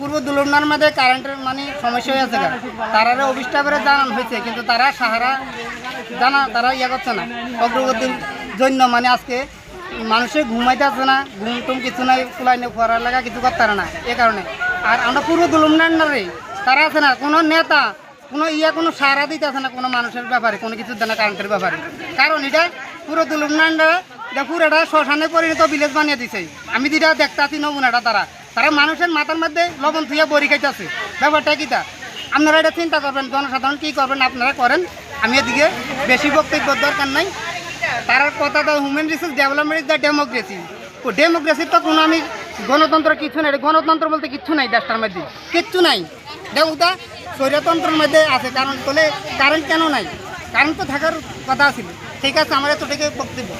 পূর্ব দুলনার মধ্যে কারেন্টের মানে সমস্যা হয়ে আছে, তারা অফিসটা করে জানানো হয়েছে, কিন্তু তারা সাহারা তারা ইয়ে করছে না অগ্রগতির জন্য। মানে আজকে মানুষের ঘুমাইতে আছে না, ঘুম টুম কিছু নাই, ফুলাই নেই, ফরার লাগা কিছু করতে পারে না এ কারণে। আর আমরা পূর্ব দুলনারে তারা আছে না, কোনো নেতা কোনো কোনো সাহারা দিতে আছে না কোনো মানুষের ব্যাপারে, কোনো কিছু দেয় না কারেন্টের ব্যাপারে। কারণ এটা পুরো দুলনানরা এটা পুরোটা শ্মশানে পরিণত ভিলেজ বানিয়ে দিছে। আমি যেটা দেখতে আছি নমুনাটা, তারা মানুষের মাথার মধ্যে লবণ থুইয়া বড়ি খাইতেছে। ব্যাপারটা কিটা আপনারা এটা চিন্তা করবেন, জনসাধারণ কী করবেন আপনারা করেন। আমি এদিকে বেশি বক্তব্য দরকার নাই। তার কথাটা human resource development is the democracy. ডেমোক্রেসির তো কোনো আমি গণতন্ত্র কিছু নাই, গণতন্ত্র বলতে কিচ্ছু নাই দেশটার মধ্যে, কিচ্ছু নাই। দেখুতা স্বৈরতন্ত্রের মধ্যে আছে। কারণ বলে কারেন্ট কেন নাই? কারেন্ট তো থাকার কথা ছিল। ঠিক আছে, আমার এতটাকে বক্তব্য।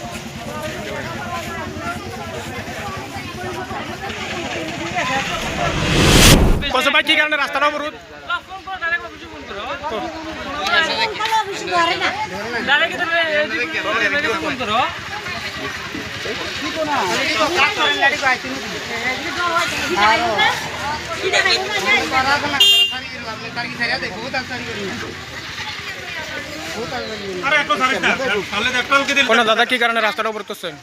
ভাই কি কারণে রাস্তাটা অবরোধ? দাদা কি কারণে রাস্তাটা অবরোধ করছেন?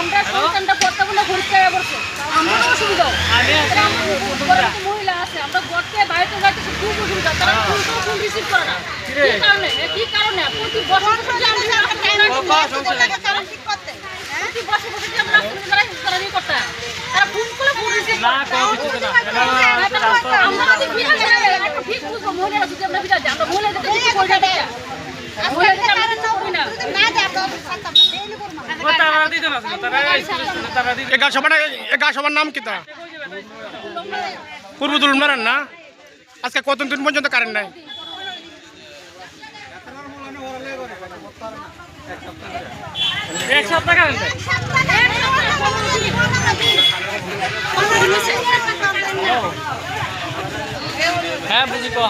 আমরা সন্তানটা করতে বলে ঘুরতে বলছে, আমরা অসুবিধা মহিলা আছে, আমরা গড়তে বাড়িতে বাড়িতে খুব অসুবিধা, তারা ফুল রিসিভ করে না। কি কারণে প্রতি বছর সবার নাম কি? পূর্ব দুলনার না? আজকে কতদিন পর্যন্ত কারেন্ট নাই? এক সপ্তাহ কারেন্ট নাই। হ্যাঁ বুঝি তো।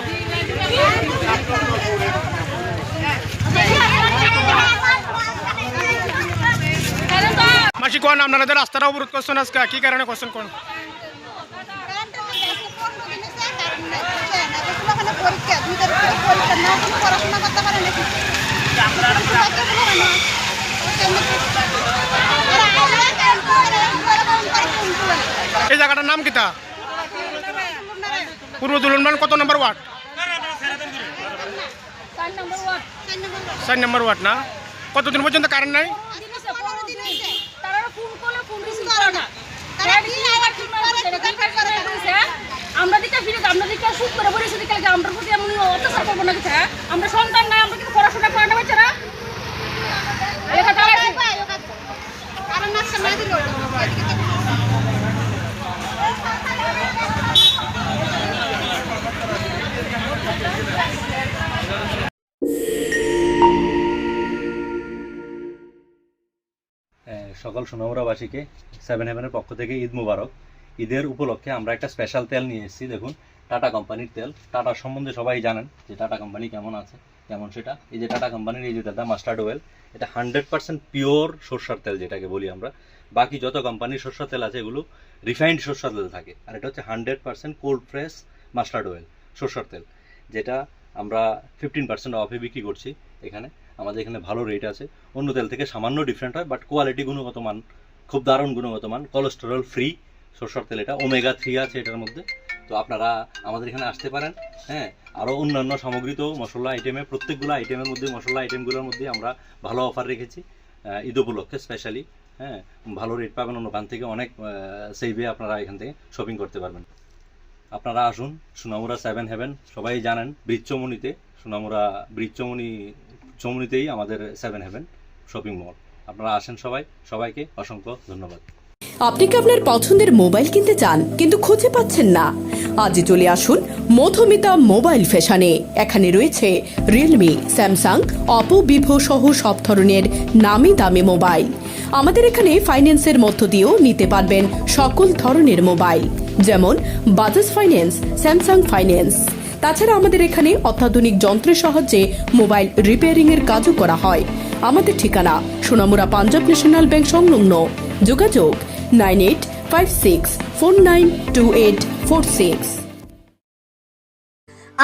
মাসি কোন আপনাদের রাস্তাটা অবরোধ করছেন আজকে কি কারণে করছেন কোন? এই জায়গাটার নাম কিতা? পূর্ব দুলনবান কত নম্বর ওয়ার্ড? 4 নম্বর ওয়ার্ড না? কতদিন পর্যন্ত কারেন্ট নাই? আমরা দিকে ফিরে আমরা দিকে শুট করে বলেছি দিকে আমরা প্রতি এমন অত্যাচার করবো না। কিছু আমরা সন্তান নাই, আমরা কিন্তু পড়াশোনা করে না বাচ্চারা। সকল সোনামুড়াবাসীকে 7 হেভেনের পক্ষ থেকে ঈদ মুবারক। ঈদের উপলক্ষে আমরা একটা স্পেশাল তেল নিয়ে এসেছি। দেখুন, টাটা কোম্পানির তেল। টাটা সম্বন্ধে সবাই জানেন যে টাটা কোম্পানি কেমন আছে, কেমন সেটা। এই যে টাটা কোম্পানির এই যে তেলটা মাস্টার্ড অয়েল, এটা 100% পিওর সরষার তেল যেটাকে বলি আমরা। বাকি যত কোম্পানির সরষার তেল আছে এগুলো রিফাইন্ড সরষার তেল থাকে, আর এটা হচ্ছে 100% কোল্ড প্রেস মাস্টার্ড অয়েল সরষার তেল, যেটা আমরা 15% অফে বিক্রি করছি। এখানে আমাদের এখানে ভালো রেট আছে, অন্য তেল থেকে সামান্য ডিফারেন্ট হয়, বাট কোয়ালিটি গুণগত মান খুব দারুণ গুণগত মান। কোলেস্টেরল ফ্রি সরষার তেল, এটা ওমেগা 3 আছে এটার মধ্যে। তো আপনারা আমাদের এখানে আসতে পারেন। হ্যাঁ, আরও অন্যান্য সামগ্রী তো মশলা আইটেমে, প্রত্যেকগুলো আইটেমের মধ্যে, মশলা আইটেমগুলোর মধ্যে আমরা ভালো অফার রেখেছি ঈদ উপলক্ষে স্পেশালি। হ্যাঁ, ভালো রেট পাবেন, অন্য বান থেকে অনেক সেভে আপনারা এখান থেকে শপিং করতে পারবেন। আপনারা আসুন সোনামুড়া 7 হেভেন, সবাই জানেন বৃক্ষমণিতে, সোনামুড়া চমুনিতেই আমাদের 7 হেভেন শপিং মল। আপনারা আসেন সবাই, সবাইকে অসংখ্য ধন্যবাদ। আপনি কি আপনার পছন্দের মোবাইল কিনতে চান কিন্তু খুঁজে পাচ্ছেন না? আজই চলে আসুন মধুমিতা মোবাইল ফ্যাশনে। এখানে রয়েছে রিয়েলমি, স্যামসাং, অপো, ভিভো সহ সব ধরনের নামি দামি মোবাইল। আমাদের এখানে ফাইন্যান্সের মধ্য দিয়েও নিতে পারবেন সকল ধরনের মোবাইল, যেমন বাজাজ ফাইন্যান্স, স্যামসাং ফাইন্যান্স, তাছাড়া আমাদের এখানে অত্যাধুনিক যন্ত্রের সাহায্যে মোবাইল রিপেয়ারিং এর কাজও করা হয়। আমাদের ঠিকানা সোনামুড়া পাঞ্জাব ন্যাশনাল ব্যাংক সংলগ্ন। যোগাযোগ 9856492846।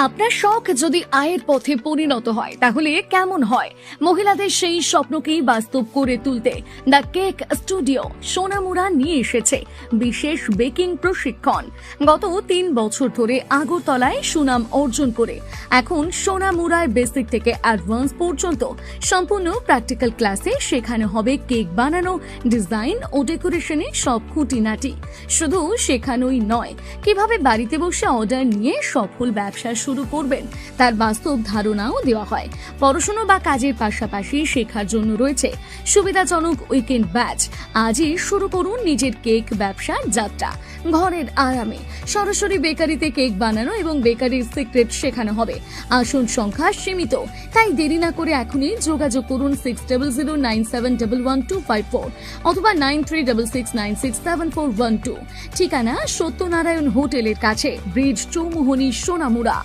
আপনার শখ যদি আয়ের পথে পরিণত হয় তাহলে কেমন হয়? মহিলাদের সেই স্বপ্নকেই বাস্তব করে তুলতে দ্য কেক স্টুডিও সোনামুড়া নিয়ে এসেছে বিশেষ বেকিং প্রশিক্ষণ। গত 3 বছর ধরে আগরতলায় সুনাম অর্জন করে এখন সোনামুড়ায় বেসিক থেকে অ্যাডভান্স পর্যন্ত সম্পূর্ণ প্র্যাকটিক্যাল ক্লাসে শেখানো হবে কেক বানানো, ডিজাইন ও ডেকোরেশনের সব খুঁটিনাটি। শুধু শেখানোই নয়, কিভাবে বাড়িতে বসে অর্ডার নিয়ে সফল ব্যবসা শুরু করবেন তার বাস্তব ধারণাও দেওয়া হয়। পড়াশোনা বা কাজের পাশাপাশি শেখার জন্য রয়েছে সুবিধাজনক উইকেন্ড ব্যাচ। আজই শুরু করুন নিজের কেক ব্যবসার যাত্রা। ঘরের আরামে সরাসরি বেকারিতে কেক বানানো এবং বেকারির সিক্রেট শেখানো হবে। আসন সংখ্যা সীমিত, তাই দেরি না করে এখনই যোগাযোগ করুন 6009711254 অথবা 9366967412। ঠিকানা সত্যনারায়ণ হোটেলের কাছে, ব্রিজ চৌমুহনী, সোনামুড়া।